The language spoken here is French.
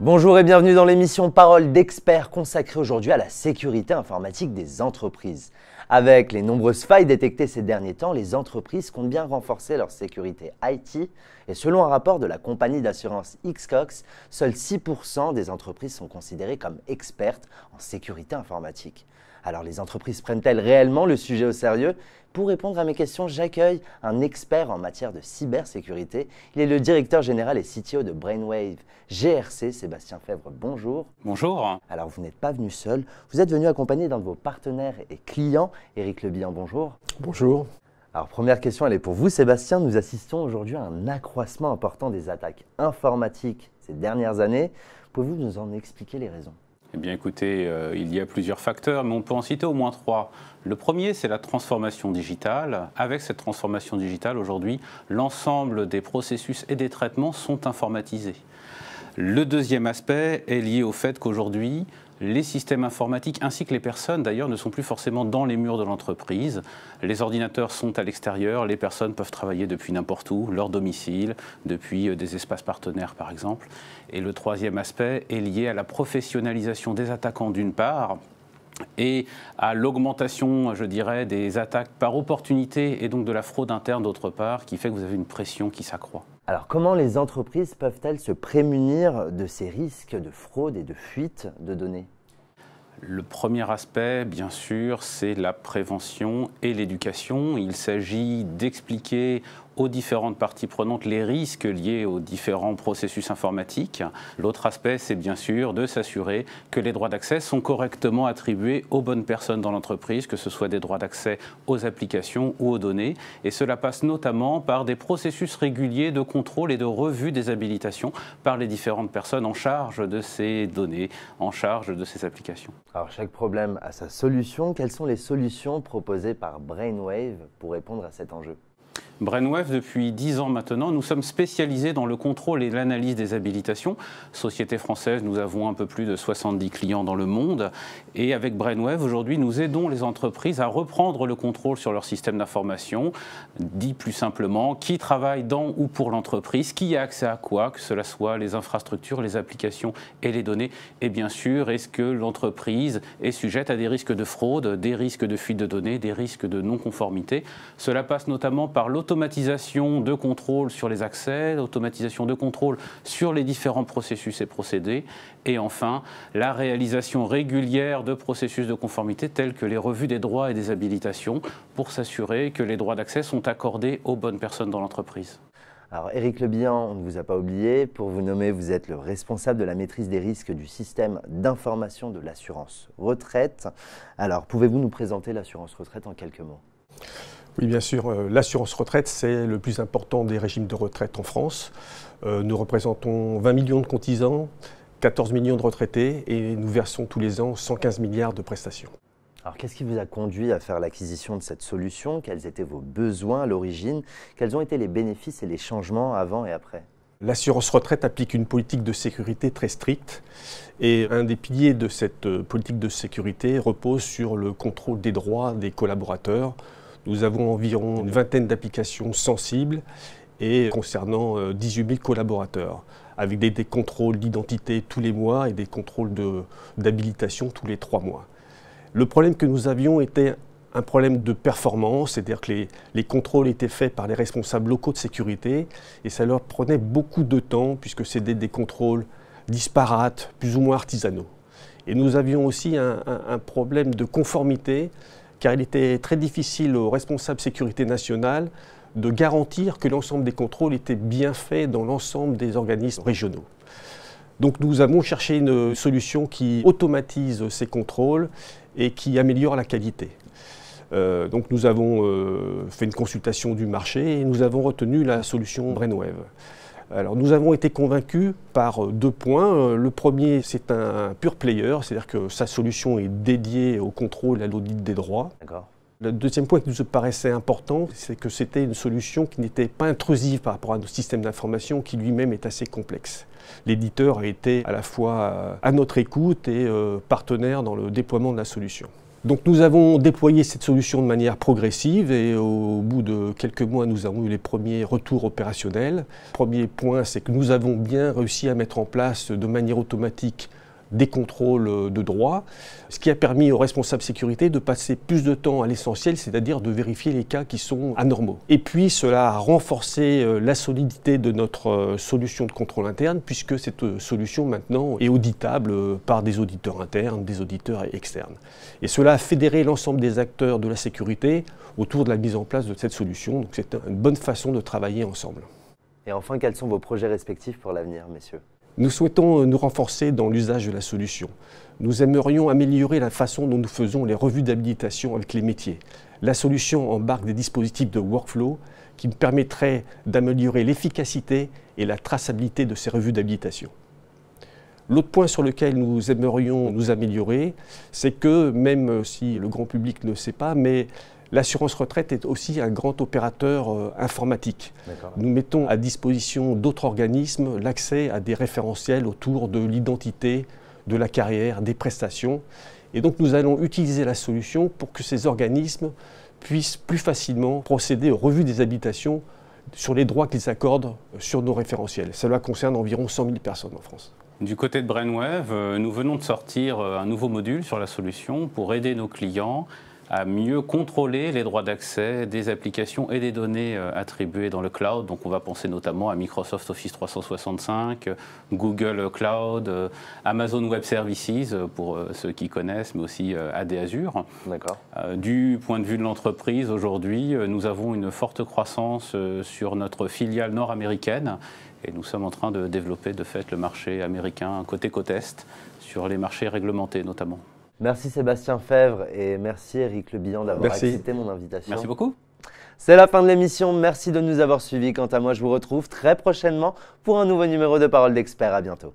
Bonjour et bienvenue dans l'émission Parole d'experts consacrée aujourd'hui à la sécurité informatique des entreprises. Avec les nombreuses failles détectées ces derniers temps, les entreprises comptent bien renforcer leur sécurité IT et selon un rapport de la compagnie d'assurance Hiscox, seuls 6% des entreprises sont considérées comme expertes en sécurité informatique. Alors les entreprises prennent-elles réellement le sujet au sérieux? Pour répondre à mes questions, j'accueille un expert en matière de cybersécurité. Il est le directeur général et CTO de Brainwave GRC, Sébastien Febvre. Bonjour. Bonjour. Alors vous n'êtes pas venu seul, vous êtes venu accompagné d'un de vos partenaires et clients, Éric Lebihan. Bonjour. Bonjour. Alors première question, elle est pour vous Sébastien. Nous assistons aujourd'hui à un accroissement important des attaques informatiques ces dernières années. Pouvez-vous nous en expliquer les raisons? Eh bien écoutez, il y a plusieurs facteurs, mais on peut en citer au moins trois. Le premier, c'est la transformation digitale. Avec cette transformation digitale, aujourd'hui, l'ensemble des processus et des traitements sont informatisés. Le deuxième aspect est lié au fait qu'aujourd'hui, les systèmes informatiques ainsi que les personnes d'ailleurs ne sont plus forcément dans les murs de l'entreprise. Les ordinateurs sont à l'extérieur, les personnes peuvent travailler depuis n'importe où, leur domicile, depuis des espaces partenaires par exemple. Et le troisième aspect est lié à la professionnalisation des attaquants d'une part, et à l'augmentation, je dirais, des attaques par opportunité et donc de la fraude interne d'autre part, qui fait que vous avez une pression qui s'accroît. Alors comment les entreprises peuvent-elles se prémunir de ces risques de fraude et de fuite de données? Le premier aspect, bien sûr, c'est la prévention et l'éducation. Il s'agit d'expliquer aux différentes parties prenantes les risques liés aux différents processus informatiques. L'autre aspect, c'est bien sûr de s'assurer que les droits d'accès sont correctement attribués aux bonnes personnes dans l'entreprise, que ce soit des droits d'accès aux applications ou aux données. Et cela passe notamment par des processus réguliers de contrôle et de revue des habilitations par les différentes personnes en charge de ces données, en charge de ces applications. Alors chaque problème a sa solution. Quelles sont les solutions proposées par Brainwave pour répondre à cet enjeu? Brainwave, depuis 10 ans maintenant, nous sommes spécialisés dans le contrôle et l'analyse des habilitations. Société française, nous avons un peu plus de 70 clients dans le monde. Et avec Brainwave, aujourd'hui, nous aidons les entreprises à reprendre le contrôle sur leur système d'information. Dit plus simplement, qui travaille dans ou pour l'entreprise, qui a accès à quoi, que cela soit les infrastructures, les applications et les données. Et bien sûr, est-ce que l'entreprise est sujette à des risques de fraude, des risques de fuite de données, des risques de non-conformité. Cela passe notamment par l'automatisation de contrôle sur les accès, l'automatisation de contrôle sur les différents processus et procédés, et enfin la réalisation régulière de processus de conformité tels que les revues des droits et des habilitations pour s'assurer que les droits d'accès sont accordés aux bonnes personnes dans l'entreprise. Alors Éric Lebihan, on ne vous a pas oublié. Pour vous nommer, vous êtes le responsable de la maîtrise des risques du système d'information de l'assurance retraite. Alors pouvez-vous nous présenter l'assurance retraite en quelques mots? Oui, bien sûr. L'assurance retraite, c'est le plus important des régimes de retraite en France. Nous représentons 20 millions de cotisants, 14 millions de retraités et nous versons tous les ans 115 milliards de prestations. Alors qu'est-ce qui vous a conduit à faire l'acquisition de cette solution? Quels étaient vos besoins à l'origine? Quels ont été les bénéfices et les changements avant et après? L'assurance retraite applique une politique de sécurité très stricte et un des piliers de cette politique de sécurité repose sur le contrôle des droits des collaborateurs. Nous avons environ une vingtaine d'applications sensibles et concernant 18 000 collaborateurs, avec des contrôles d'identité tous les mois et des contrôles d'habilitation tous les 3 mois. Le problème que nous avions était un problème de performance, c'est-à-dire que les contrôles étaient faits par les responsables locaux de sécurité et ça leur prenait beaucoup de temps puisque c'était des contrôles disparates, plus ou moins artisanaux. Et nous avions aussi un problème de conformité car il était très difficile aux responsables sécurité nationale de garantir que l'ensemble des contrôles étaient bien faits dans l'ensemble des organismes régionaux. Donc nous avons cherché une solution qui automatise ces contrôles et qui améliore la qualité. Donc nous avons fait une consultation du marché et nous avons retenu la solution Brainwave. Alors nous avons été convaincus par 2 points. Le premier, c'est un pure player, c'est-à-dire que sa solution est dédiée au contrôle et à l'audit des droits. D'accord. Le deuxième point qui nous paraissait important, c'est que c'était une solution qui n'était pas intrusive par rapport à notre système d'information qui lui-même est assez complexe. L'éditeur a été à la fois à notre écoute et partenaire dans le déploiement de la solution. Donc nous avons déployé cette solution de manière progressive et au bout de quelques mois, nous avons eu les premiers retours opérationnels. Premier point, c'est que nous avons bien réussi à mettre en place de manière automatique des contrôles de droit, ce qui a permis aux responsables sécurité de passer plus de temps à l'essentiel, c'est-à-dire de vérifier les cas qui sont anormaux. Et puis cela a renforcé la solidité de notre solution de contrôle interne, puisque cette solution maintenant est auditable par des auditeurs internes, des auditeurs externes. Et cela a fédéré l'ensemble des acteurs de la sécurité autour de la mise en place de cette solution. Donc c'est une bonne façon de travailler ensemble. Et enfin, quels sont vos projets respectifs pour l'avenir, messieurs ? Nous souhaitons nous renforcer dans l'usage de la solution. Nous aimerions améliorer la façon dont nous faisons les revues d'habilitation avec les métiers. La solution embarque des dispositifs de workflow qui me permettraient d'améliorer l'efficacité et la traçabilité de ces revues d'habilitation. L'autre point sur lequel nous aimerions nous améliorer, c'est que, même si le grand public ne sait pas, mais l'assurance retraite est aussi un grand opérateur informatique. Nous mettons à disposition d'autres organismes l'accès à des référentiels autour de l'identité, de la carrière, des prestations. Et donc nous allons utiliser la solution pour que ces organismes puissent plus facilement procéder aux revues des habilitations sur les droits qu'ils accordent sur nos référentiels. Cela concerne environ 100 000 personnes en France. Du côté de Brainwave, nous venons de sortir un nouveau module sur la solution pour aider nos clients à mieux contrôler les droits d'accès des applications et des données attribuées dans le cloud. Donc on va penser notamment à Microsoft Office 365, Google Cloud, Amazon Web Services pour ceux qui connaissent, mais aussi AD Azure. Du point de vue de l'entreprise, aujourd'hui, nous avons une forte croissance sur notre filiale nord-américaine et nous sommes en train de développer de fait le marché américain côte est sur les marchés réglementés notamment. Merci Sébastien Febvre et merci Eric Le Bihan d'avoir accepté mon invitation. Merci beaucoup. C'est la fin de l'émission. Merci de nous avoir suivis. Quant à moi, je vous retrouve très prochainement pour un nouveau numéro de Parole d'Expert. À bientôt.